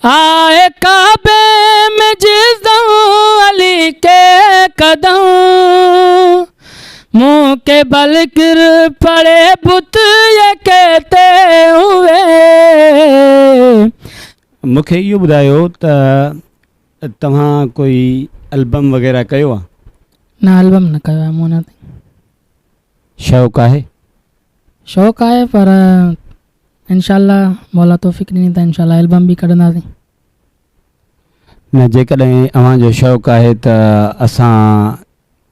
आए काबे में जिस्दों अली के कदम, मुँह के बल गिर पड़े बुत ये कहते हुए। मूंखे इहो ॿुधायो त तव्हां कोई एल्बम वग़ैरह कयो आहे? ना एल्बम न कयो आहे मूं। न शौक़ु आहे? शौक़ु आहे पर इंशाल्लाह मौला तौफ़ीक़ ॾिनी त इंशाल्लाह एल्बम बि कढंदासीं। न जेकॾहिं अव्हांजो शौक़ु आहे त असां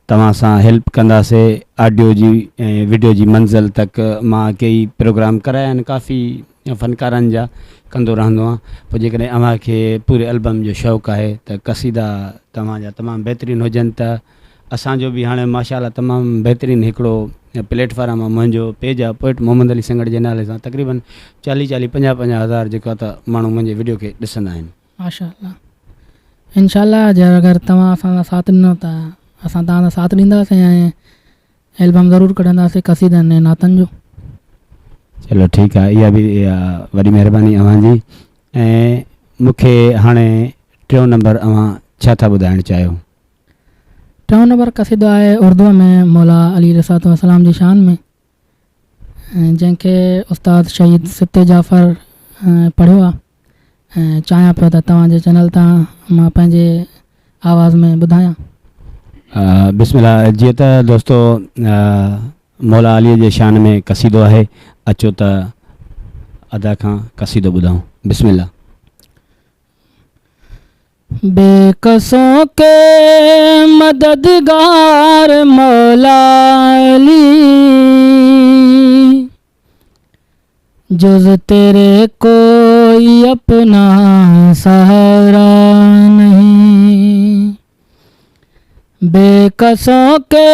तव्हां सां हेल्प कंदासीं ऑडियो जी ऐं वीडियो जी मंज़िल तक। मां कई प्रोग्राम कराया आहिनि काफ़ी फ़नकारनि जा, कंदो रहंदो आहियां। पोइ जेकॾहिं अव्हांखे पूरे एल्बम जो शौक़ु आहे त क़सीदा तव्हांजा तमामु बहितरीनु हुजनि त असांजो बि हाणे माशाअल्लाह तमामु बहितरीनु हिकिड़ो प्लेटफॉर्म आहे। मुंहिंजो पेज आहे पोइट मोहम्मद अली संगड़ जे नाले सां। तक़रीबन 40-50 हज़ार जेका त माण्हू मुंहिंजे वीडियो खे ॾिसंदा आहिनि। माशाअल्लाह इंशाल्लाह अगरि तव्हां असांजा साथ ॾिनो त असां तव्हांजा साथ ॾींदासीं ऐं एल्बम ज़रूरु कढंदासीं क़सीदनि ऐं नातनि जो। चलो ठीकु आहे, इहा बि वॾी महिरबानी अव्हांजी। ऐं मूंखे हाणे 3 नंबर अव्हां छा था ॿुधाइणु चाहियो? 3 नंबर क़सीदो आहे उर्दू में मौला अली रिसात वसलाम जी शान में, जंहिंखे उस्ताद शहीद सिते जाफ़र पढ़ियो आहे। ऐं चाहियां पियो त तव्हांजे चैनल तां मां पंहिंजे आवाज़ में ॿुधायां। बिस्मिल्लाह। जीअं त दोस्तो मौला अलीअ जे शान में क़सीदो आहे, अचो त अदा खां क़सीदो ॿुधाऊं। बिस्मिल्लाह। बेकसों के मददगार मौला अली, जुज़ तेरे कोई अपना सहारा नहीं। बेकसों के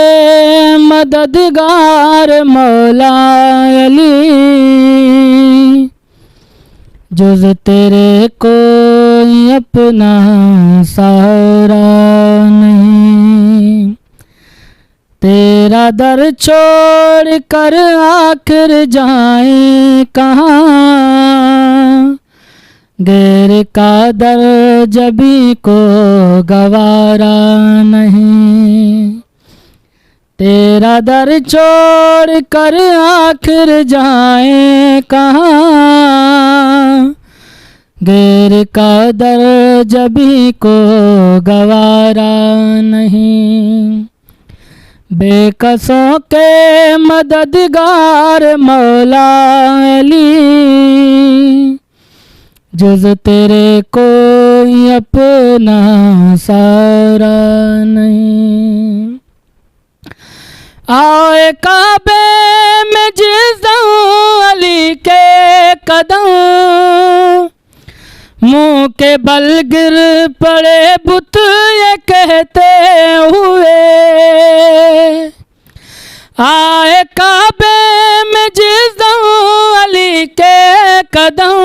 मददगार मौला अली, जुज़ तेरे कोई अपना सहारा नहीं। तेरा दर छोड़ कर आखिर जाए कहाँ, गैर का दर जबी को गवारा नहीं। तेरा दर छोड़ कर आखिर जाए कहाँ, गैर का दर जबी को गवारा नहीं। बेकसों के मददगार मौला अली, जुज़ तेरे कोई अपना सहारा नहीं। आए काबे में जिस्दों अली के कदम, मुँह के बल गिर पड़े बुत ये कहते हुए। आए काबे में जिस्दों अली के कदम,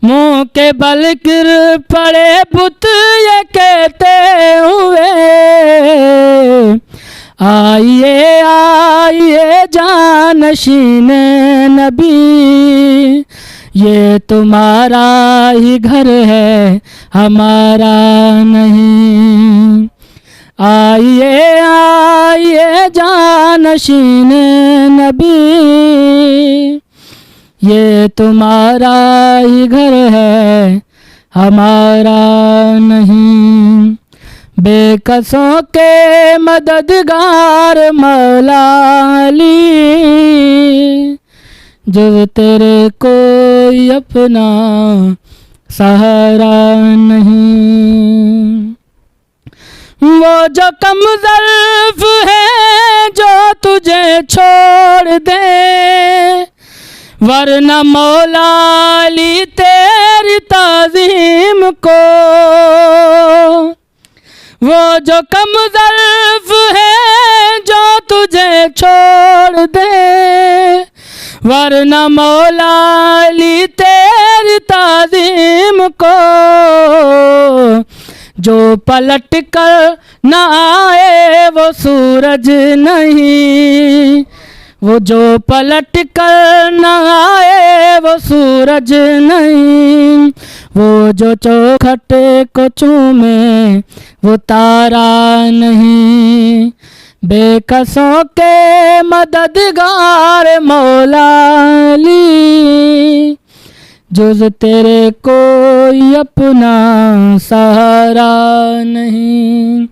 मुँह के बल गिर पड़े बुत ये कहते हुए। आइए आइए जानशीन नबी, ये तुम्हारा ही घर है हमारा नहीं। आइए आइए जानशीन नबी, ये तुम्हारा ही घर है हमारा नहीं। बेकसों के मददगार मौला अली, जो तेरे कोई अपना सहारा नहीं। वो जो कमज़ल्फ़ है जो तुझे छोड़ दे, वरना मौला अली तेरी ताज़ीम को। वो जो कमज़ल्फ़ है जो तुझे छोड़ दे, वरना मौला अली तेरी ताज़ीम को। जो पलट कर न आए वो सूरज नहीं, वो जो पलट कर न आए वो सूरज नहीं। वो जो चौखट को चूमे वो तारा नहीं। बेकसों के मददगार मौला अली, जुज़ तेरे कोई अपना सहारा नहीं।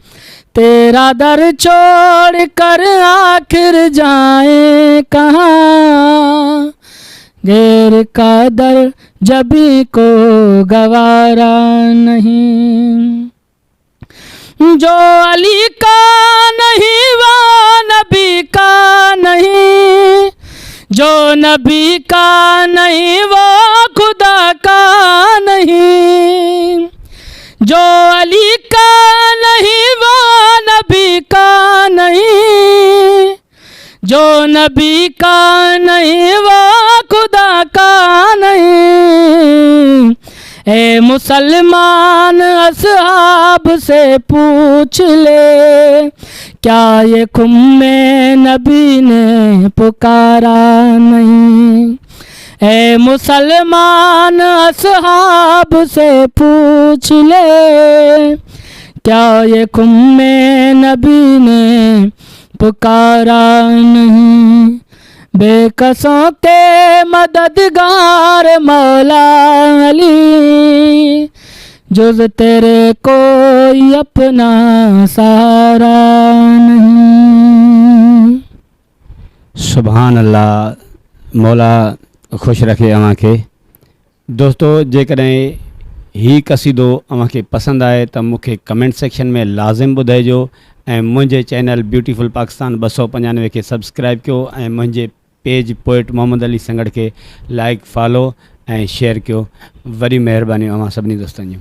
तेरा दर छोड़ कर आखिर जाए कहाँ, गैर का दर जबी को गवारा नहीं। जो अली का नहीं वो नबी का नहीं, जो नबी का नहीं वो खुदा का नहीं। जो अली का नहीं वो नबी का नहीं, जो नबी का नहीं वो खुदा का नहीं। ए मुसलमान अस्हाब से पूछ ले, क्या ये खुम्मे नबी ने पुकारा नहीं। ए मुसलमान अस्हाब से पूछ ले, क्या ये खुम्मे नबी ने पुकारा नहीं। बेकसों के मददगार मौला अली, जुज़ तेरे कोई अपना सहारा नहीं। सुभान अल्लाह। मौला ख़ुशि रखे अव्हां खे। दोस्तो जेकॾहिं ही क़सीदो अव्हां खे पसंदि आहे त मूंखे कमेंट सेक्शन में लाज़िम ॿुधाइजो ऐं मुंहिंजे चैनल ब्यूटीफुल पाकिस्तान 295 खे सब्सक्राइब कयो ऐं मुंहिंजे पेज पोइट मोहम्मद अली संगड़ के लाइक फॉलो ऐं शेयर कयो। वॾी महिरबानी अव्हां सभिनी दोस्तनि जूं।